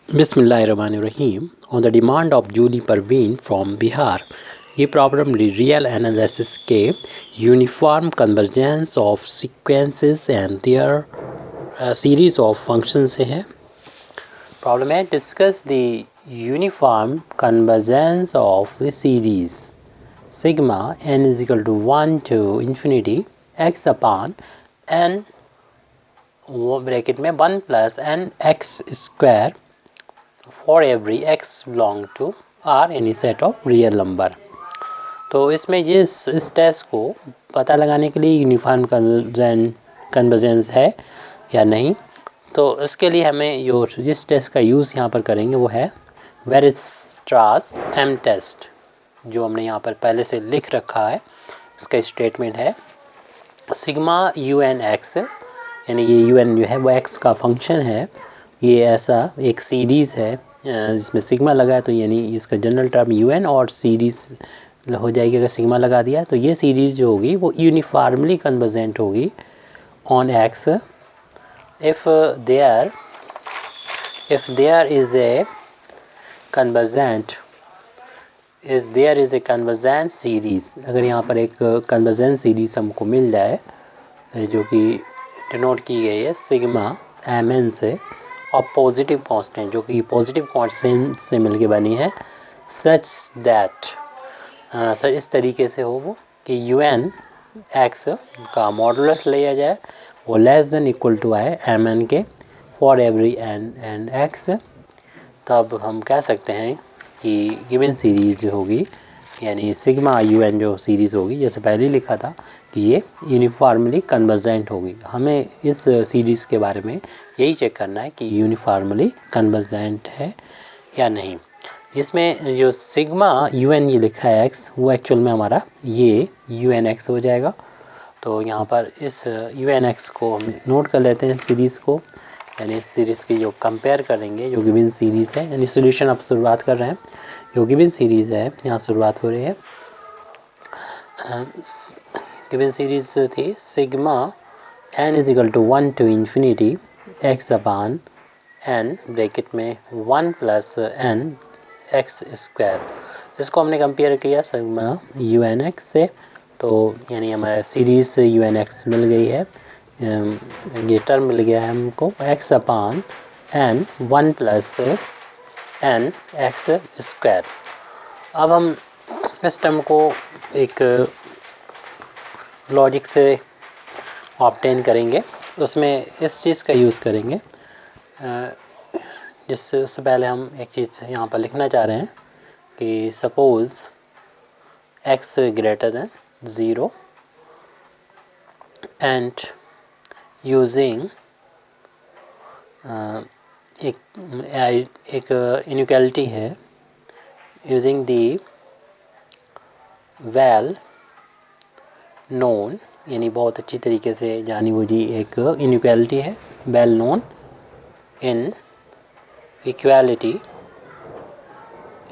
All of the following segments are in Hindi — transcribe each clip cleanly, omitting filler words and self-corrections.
Bismillahirrahmanirrahim. On the demand of Julie Parveen from Bihar, ये प्रॉब्लम रियल एनालिसिस के uniform convergence of sequences and their series of function से है। प्रॉब्लम है discuss the uniform convergence of the series sigma n is equal to 1 to infinity x upon n वो ब्रैकेट में 1 plus n x square for every x belong to R any set of real number. तो इसमें इस टेस्ट को पता लगाने के लिए यूनिफॉर्म कन्वर्जेंस है या नहीं, तो इसके लिए हमें जिस टेस्ट का यूज़ यहाँ पर करेंगे वो है वेयरस्ट्रास एम टेस्ट, जो हमने यहाँ पर पहले से लिख रखा है। इसका स्टेटमेंट है सिग्मा यू एन एक्स, यानी ये यू एन जो है वो एक्स का फंक्शन है। ये ऐसा एक सीरीज़ है जिसमें सिग्मा लगा है, तो यानी इसका जनरल टर्म यू एन और सीरीज़ हो जाएगी। अगर सिग्मा लगा दिया तो ये सीरीज़ जो होगी वो यूनिफॉर्मली कन्वर्जेंट होगी on x if there is a convergent series. अगर यहाँ पर एक कन्वर्जेंट सीरीज़ हमको मिल जाए जो कि डिनोट की गई है सिग्मा एम एन से और पॉजिटिव कांस्टेंट जो कि पॉजिटिव कांस्टेंट से मिलके बनी है, सच दैट सर इस तरीके से हो वो कि यू एन एक्स का मॉडुलस लिया जाए वो लेस देन इक्वल टू आए एम एन के for every n and x. तब हम कह सकते हैं कि गिवन सीरीज़ जो होगी यानी सिग्मा यू एन जो सीरीज़ होगी, जैसे पहले ही लिखा था कि ये यूनिफॉर्मली कन्वर्जेंट होगी। हमें इस सीरीज़ के बारे में यही चेक करना है कि यूनिफॉर्मली कन्वर्जेंट है या नहीं। इसमें जो सिग्मा यू एन ये लिखा है एक्स, वो एक्चुअल में हमारा ये यू एन एक्स हो जाएगा। तो यहाँ पर इस यू एन एक्स को हम नोट कर लेते हैं सीरीज़ को, यानी इस सीरीज़ की जो कंपेयर करेंगे जो गिवन सीरीज़ है, यानी सोल्यूशन अब शुरुआत कर रहे हैं। जो गिवन सीरीज़ है यहाँ शुरुआत हो रही है। गिवन सीरीज़ थी sigma n is equal to 1 to infinity x upon n bracket में 1 प्लस n x स्क्वायर। इसको हमने कंपेयर किया सिग्मा यू एन एक्स से, तो यानी हमारे सीरीज़ से यू एन एक्स मिल गई है, ये टर्म मिल गया है हमको x upon n 1 plus n x square. अब हम इस टर्म को एक लॉजिक से ऑब्टेन करेंगे, उसमें इस चीज़ का यूज़ करेंगे। जिससे उससे पहले हम एक चीज़ यहाँ पर लिखना चाह रहे हैं कि suppose x greater than 0 and using एक इनइक्वालिटी है यूजिंग दी वेल नोन, यानी बहुत अच्छी तरीके से जानी बुझी एक इनइक्वालिटी है, well known in equality.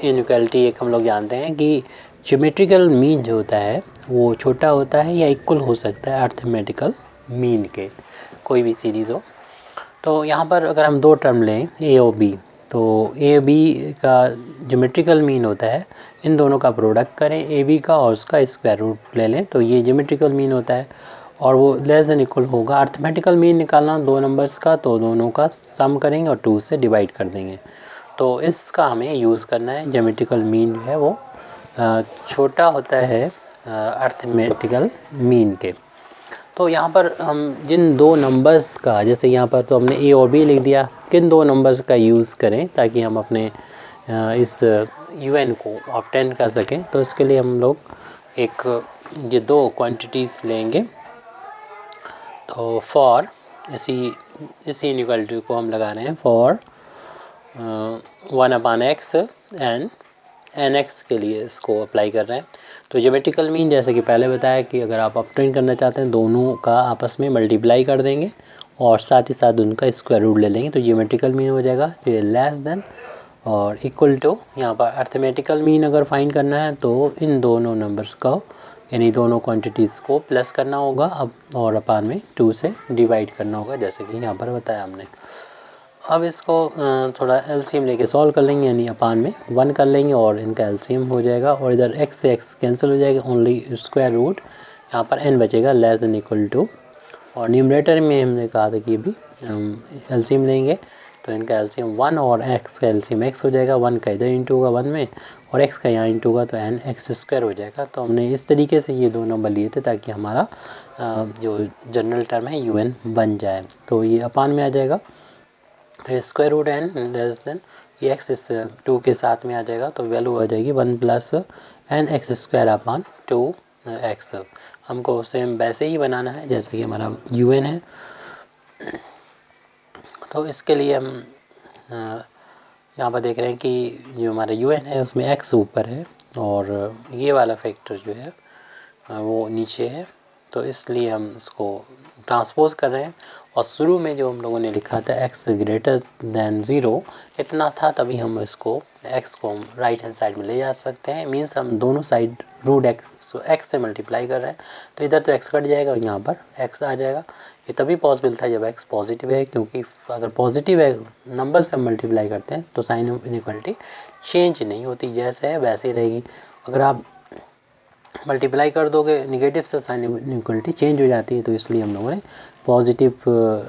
Inequality एक हम लोग जानते हैं कि ज्योमेट्रिकल मीन जो होता है वो छोटा होता है या इक्वल हो सकता है अर्थमेटिकल मीन के, कोई भी सीरीज़ हो। तो यहाँ पर अगर हम दो टर्म लें ए और बी, तो ए बी का ज्योमेट्रिकल मीन होता है, इन दोनों का प्रोडक्ट करें ए बी का और उसका स्क्वायर रूट ले लें, तो ये ज्योमेट्रिकल मीन होता है और वो लेस देन इक्वल होगा। अर्थमेटिकल मीन निकालना दो नंबर्स का, तो दोनों का सम करेंगे और 2 से डिवाइड कर देंगे। तो इसका हमें यूज़ करना है। ज्योमेट्रिकल मीन जो है वो छोटा होता है अर्थमेटिकल मीन के। तो यहाँ पर हम जिन दो नंबर्स का, जैसे यहाँ पर तो हमने ए और बी लिख दिया, किन दो नंबर्स का यूज़ करें ताकि हम अपने इस यू एन को ऑब्टेन कर सकें। तो इसके लिए हम लोग एक ये दो क्वांटिटीज़ लेंगे। तो फॉर इसी इनइक्वालिटी को हम लगा रहे हैं for 1 upon x and n x के लिए इसको अप्लाई कर रहे हैं। तो ज्योमेट्रिकल मीन जैसे कि पहले बताया कि अगर आप ऑब्टेन करना चाहते हैं दोनों का आपस में मल्टीप्लाई कर देंगे और साथ ही साथ उनका स्क्वायर रूट ले लेंगे, तो ज्योमेट्रिकल मीन हो जाएगा ये लेस देन और इक्वल टू। यहाँ पर अर्थमेटिकल मीन अगर फाइंड करना है तो इन दोनों नंबर्स का यानी दोनों क्वांटिटीज़ को प्लस करना होगा अब और अपान में 2 से डिवाइड करना होगा, जैसे कि यहाँ पर बताया हमने। अब इसको थोड़ा एलसीएम लेके सॉल्व कर लेंगे, यानी अपान में 1 कर लेंगे और इनका एलसीएम हो जाएगा और इधर x से x कैंसिल हो जाएगा, ओनली स्क्वायर रूट यहाँ पर n बचेगा लेस देन इक्वल टू। और न्यूमरेटर में हमने कहा था कि अभी एलसीएम लेंगे तो इनका एलसीएम 1 और x का एलसीएम x हो जाएगा, 1 का इधर इंटू होगा 1 में और x का यहाँ इंटू होगा तो n x स्क्वायर हो जाएगा। तो हमने इस तरीके से ये दो नंबर लिए थे ताकि हमारा जो जनरल टर्म है un बन जाए। तो ये अपान में आ जाएगा, तो square root n less than ये x इस 2 के साथ में आ जाएगा, तो वैल्यू आ जाएगी 1 plus n x square upon 2x। हमको सेम वैसे ही बनाना है जैसे कि हमारा un है। तो इसके लिए हम यहाँ पर देख रहे हैं कि जो हमारा un है उसमें x ऊपर है और ये वाला फैक्टर जो है वो नीचे है, तो इसलिए हम इसको ट्रांसपोज कर रहे हैं। और शुरू में जो हम लोगों ने लिखा था x ग्रेटर दैन 0 इतना था, तभी हम इसको x को हम राइट हैंड साइड में ले जा सकते हैं। मीन्स हम दोनों साइड रूट x से मल्टीप्लाई कर रहे हैं, तो इधर तो x कट जाएगा और यहाँ पर x आ जाएगा। ये तभी पॉसिबल था जब x पॉजिटिव है, क्योंकि अगर पॉजिटिव है नंबर से मिल्टीप्लाई करते हैं तो साइन ऑफ इनइक्वालिटी चेंज नहीं होती, जैसे है वैसे ही रहेगी। अगर आप मल्टीप्लाई कर दोगे निगेटिव से साइन इनइक्वालिटी चेंज हो जाती है, तो इसलिए हम लोगों ने पॉजिटिव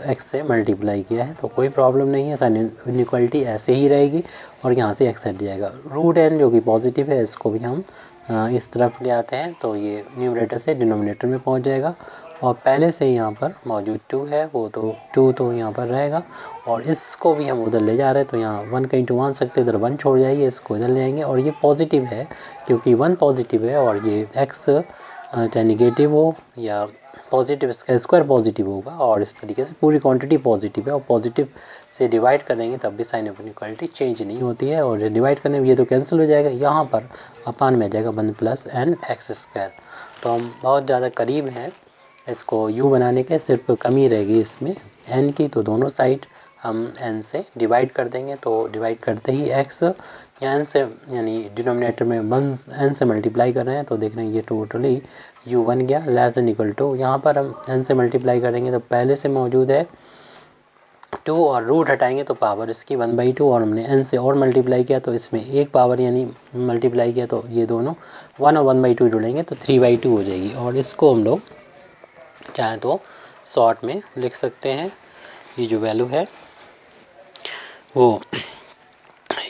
x से मल्टीप्लाई किया है। तो कोई प्रॉब्लम नहीं है, साइन इनइक्वालिटी ऐसे ही रहेगी और यहाँ से x हट जाएगा। रूट n जो कि पॉजिटिव है इसको भी हम इस तरफ ले आते हैं, तो ये न्यूमरेटर से डिनोमिनेटर में पहुँच जाएगा। और पहले से यहाँ पर मौजूद 2 है, वो तो 2 तो यहाँ पर रहेगा और इसको भी हम उधर ले जा रहे हैं, तो यहाँ 1 का इंटू मान सकते, इधर 1 छोड़ जाइए, इसको इधर ले आएंगे। और ये पॉजिटिव है क्योंकि 1 पॉजिटिव है और ये x चाहे निगेटिव हो या पॉजिटिव, इसका स्क्वायर पॉजिटिव होगा और इस तरीके से पूरी क्वांटिटी पॉजिटिव है। और पॉजिटिव से डिवाइड करेंगे तब भी साइन ऑफ इनइक्वालिटी चेंज नहीं होती है, और डिवाइड करने में ये तो कैंसिल हो जाएगा, यहाँ पर अपान में आ जाएगा 1 प्लस एन एक्स स्क्वायर। तो हम बहुत ज़्यादा करीब हैं इसको u बनाने के, सिर्फ कमी रहेगी इसमें n की, तो दोनों साइड हम n से डिवाइड कर देंगे। तो डिवाइड करते ही x या n से, यानी डिनोमिनेटर में 1 n से मल्टीप्लाई कर रहे हैं, तो देख रहे हैं ये टोटली u बन गया लेस देन इक्वल टू। यहाँ पर हम n से मल्टीप्लाई करेंगे तो पहले से मौजूद है 2 और रूट हटाएंगे तो पावर इसकी 1/2 और हमने n से और मल्टीप्लाई किया तो इसमें एक पावर यानी मल्टीप्लाई किया, तो ये दोनों 1 और 1/2 जुड़ेंगे तो 3/2 हो जाएगी। और इसको हम लोग चाहे तो शॉर्ट में लिख सकते हैं। ये जो वैल्यू है वो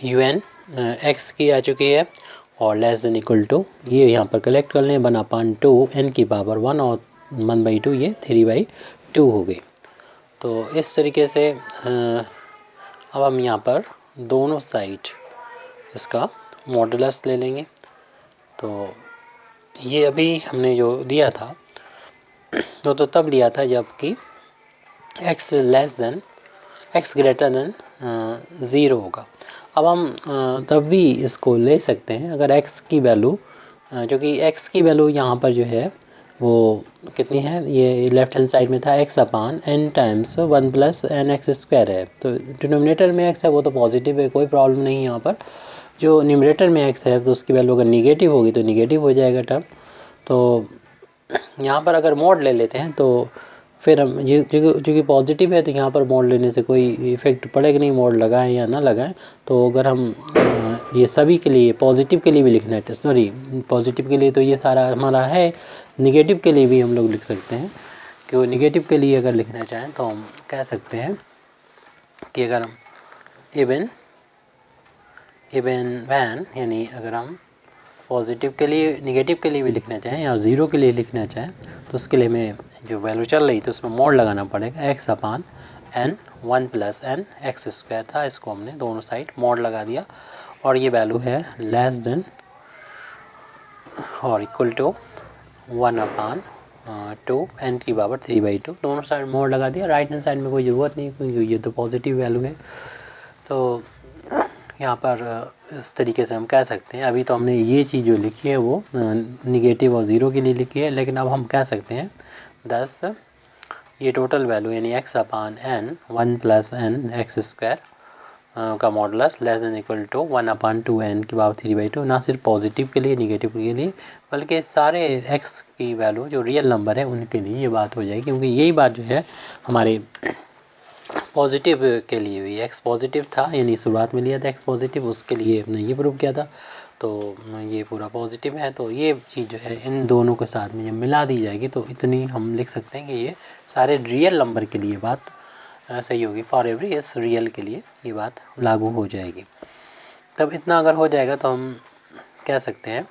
un x की आ चुकी है और लेस देन इक्वल टू ये यहाँ पर कलेक्ट कर लें 1/2 n की पावर 1 और 1/2 ये 3/2 हो गई। तो इस तरीके से अब हम यहाँ पर दोनों साइड इसका मॉडुलस ले लेंगे। तो ये अभी हमने जो दिया था तो तब लिया था जबकि x ग्रेटर दैन 0 होगा। अब हम तब भी इसको ले सकते हैं अगर x की वैल्यू, जो कि x की वैल्यू यहाँ पर जो है वो कितनी है, ये लेफ्ट हैंड साइड में था x upon n times 1 plus n x square है। तो डिनोमिनेटर में x है वो तो पॉजिटिव है, कोई प्रॉब्लम नहीं है। यहाँ पर जो न्यूमरेटर में x है तो उसकी वैल्यू अगर निगेटिव होगी तो निगेटिव हो जाएगा टर्म। तो यहाँ पर अगर मोड ले लेते हैं तो फिर हम जो कि पॉजिटिव है तो यहाँ पर मोड लेने से कोई इफ़ेक्ट पड़ेगा नहीं, मोड लगाएं या ना लगाएं। तो अगर हम ये सभी के लिए पॉजिटिव के लिए भी लिखना है, सॉरी पॉजिटिव के लिए तो ये सारा हमारा है, निगेटिव के लिए भी हम लोग लिख सकते हैं। कि निगेटिव के लिए अगर लिखना चाहें तो हम कह सकते हैं कि अगर हम इवन वैन, यानी अगर हम पॉजिटिव के लिए निगेटिव के लिए भी लिखना चाहें या 0 के लिए लिखना चाहें तो उसके लिए हमें जो वैल्यू चल रही थी उसमें मोड लगाना पड़ेगा। x upon n 1 plus n x square था, इसको हमने दोनों साइड मोड लगा दिया और ये वैल्यू है लेस देन और इक्वल टू 1 अपान 2 n की पावर 3/2। दोनों साइड मोड लगा दिया। राइट हैंड साइड में कोई ज़रूरत नहीं क्योंकि ये तो पॉजिटिव वैल्यू है। तो यहाँ पर इस तरीके से हम कह सकते हैं। अभी तो हमने ये चीज़ जो लिखी है वो निगेटिव और 0 के लिए लिखी है, लेकिन अब हम कह सकते हैं 10 ये टोटल वैल्यू यानी x upon n 1 plus n x square का modulus less than equal to 1 upon 2 n की पावर 3/2। ना सिर्फ पॉजिटिव के लिए निगेटिव के लिए बल्कि सारे x की वैल्यू जो रियल नंबर है उनके लिए ये बात हो जाएगी, क्योंकि यही बात जो है हमारे पॉजिटिव के लिए भी x पॉजिटिव था, यानी शुरुआत में लिया था x पॉजिटिव, उसके लिए हमने ये प्रूव किया था। तो ये पूरा पॉजिटिव है, तो ये चीज़ जो है इन दोनों के साथ में जब मिला दी जाएगी तो इतनी हम लिख सकते हैं कि ये सारे रियल नंबर के लिए बात सही होगी। फॉर एवरी एस रियल के लिए ये बात लागू हो जाएगी। तब इतना अगर हो जाएगा तो हम कह सकते हैं,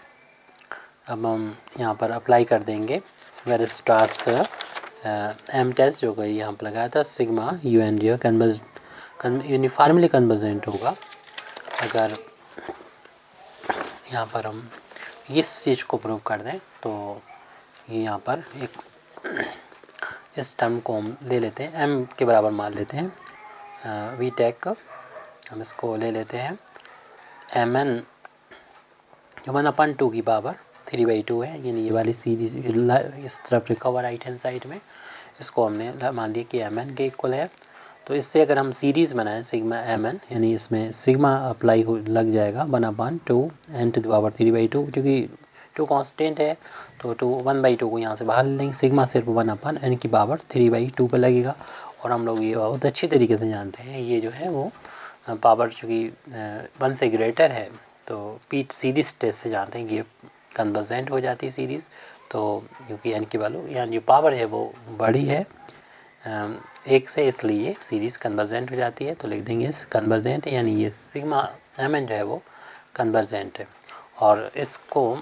अब हम यहाँ पर अप्लाई कर देंगे वेरस्ट्रास एम टेस्ट जो कि यहाँ पर लगाया था, सिग्मा यू एन जो यूनिफॉर्मली कन्वर्जेंट होगा। अगर यहाँ पर हम इस चीज़ को प्रूव कर दें तो ये यहाँ पर एक इस टर्म को हम ले लेते हैं, एम के बराबर मान लेते हैं वी टेक, हम इसको ले लेते हैं एम एन जो 1/2 की पावर 3/2 है, यानी ये वाली सीरीज इस तरफ रिकवर राइट हैंड साइड में, इसको हमने मान लिया कि एम एन के इक्वल है। तो इससे अगर हम सीरीज़ बनाएं सिग्मा एम एन, यानी इसमें सिग्मा अप्लाई हो लग जाएगा 1/2 n टू द पावर 3/2, क्योंकि 2 कांस्टेंट है तो 1/2 को यहाँ से बाहर लेंगे, सिग्मा सिर्फ 1/n की पावर 3/2 पर लगेगा। और हम लोग ये बहुत अच्छी तरीके से जानते हैं ये जो है वो पावर चूँकि 1 से ग्रेटर है तो पीट सीरीज़ टेस्ट से जानते हैं कि ये कन्वर्जेंट हो जाती है सीरीज़। तो क्योंकि n की वैल्यू यानी जो पावर है वो बड़ी है 1 से, इसलिए सीरीज़ कन्वर्जेंट हो जाती है। तो लिख देंगे इस कन्वर्जेंट, यानी ये सिग्मा एम एन जो है वो कन्वर्जेंट है। और इसको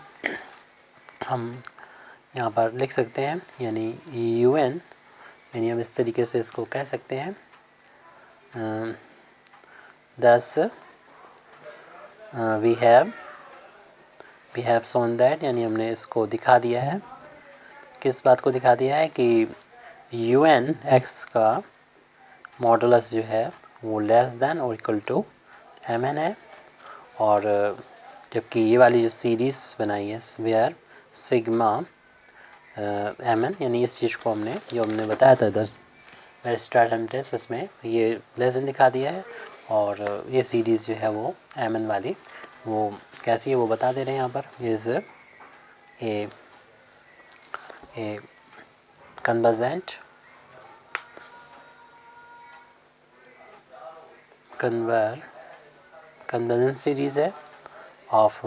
हम यहाँ पर लिख सकते हैं, यानी यू एन, यानी हम इस तरीके से इसको कह सकते हैं 10 वी हैव सोन दैट, यानी हमने इसको दिखा दिया है, किस बात को दिखा दिया है कि यू एन एक्स का मॉडुलस जो है वो लेस देन और इक्वल टू एम एन है। और जबकि ये वाली जो सीरीज़ बनाई है वेयर सिग्मा एम एन, यानी इस चीज़ को हमने जो हमने बताया था इधर वेरस्ट्रास टेस्ट, इसमें ये लेस देन दिखा दिया है। और ये सीरीज़ जो है वो एम एन वाली वो कैसी है वो बता दे रहे हैं यहाँ पर, इज़ ए कन्वर्जेंट सीरीज़ है of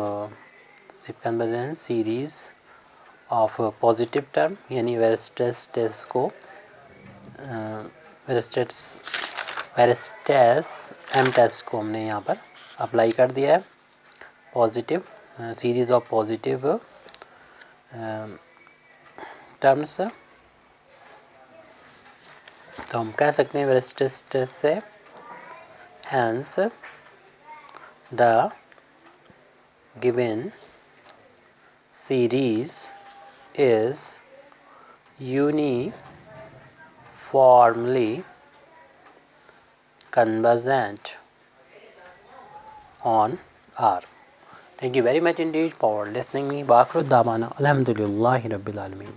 convergent series of positive term, यानी वेरस्ट्रास टेस्ट को वेरस्ट्रास एम टेस्ट को हमने यहाँ पर अप्लाई कर दिया है positive series of positive terms. तो हम कह सकते हैं वेरस्ट्रास टेस्ट से hence the given series is uniformly convergent on R. Thank you very much indeed for listening me. Wa akhiru da'wana alhamdulillahi rabbil alamin.